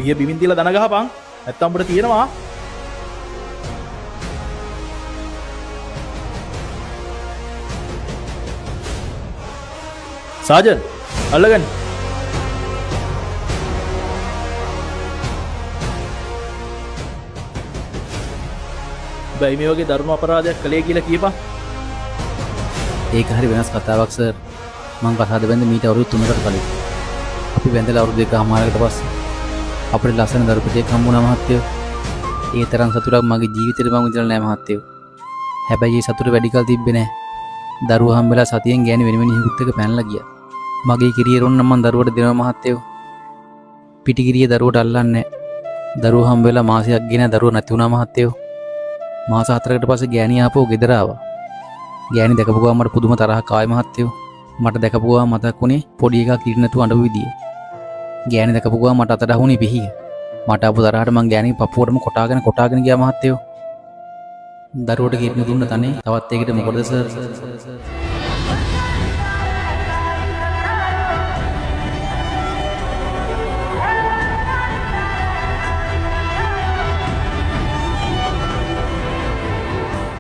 පිය බිමින් තියලා දන ගහපන්. නැත්තම් උඹට තියෙනවා. සාජන් අල්ලගන්න. බයි මේ වගේ දරුණු අපරාධයක් කළේ කියලා කියපන්. ඒක හරි වෙනස් කතාවක් සර්. මං කතාද බැඳ මීට අවුරුදු 3කට කලින්. අපි බැඳලා අවුරුදු 2කමාරකට පස්සේ අපිට ලස්සන දරුපතෙක් හම්බුණා මහත්තයෝ. ඒ තරම් සතුටක් මගේ ජීවිතේට මම විඳලා නැහැ මහත්තයෝ. හැබැයි ඒ සතුට වැඩි කල තිබ්බේ නැහැ. දරුවා හම්බෙලා සතියෙන් ගෑණි වෙන මිනිහෙකුත් එක්ක පැනලා ගියා. මගේ කිරිය රොන්න මං දරුවට දෙනවා මහත්තයෝ. පිටිකිරිය දරුවට අල්ලන්නේ නැහැ. දරුවා හම්බෙලා මාසයක් ගෙන දරුවා නැති වුණා මහත්තයෝ. මාස 4කට පස්සේ ගෑණි ආපහු ගෙදර ආවා. ගෑණි දැකපු ගමන් මට පුදුම තරහක් ආවේ මහත්තයෝ. මට දැකපු ගමන් මතක් වුණේ පොඩි එකා කිරි නැතුව අඬපු විදිය. ගෑණි දැකපු ගමන් මට අතට අහුනේ පිහිය. මට ආපු තරහට මං ගෑණි පපුවටම කොටාගෙන ගියා මහත්තයෝ. දරුවට කිරි දුන්න තනේ තවත් ඒකට මොකද සර්?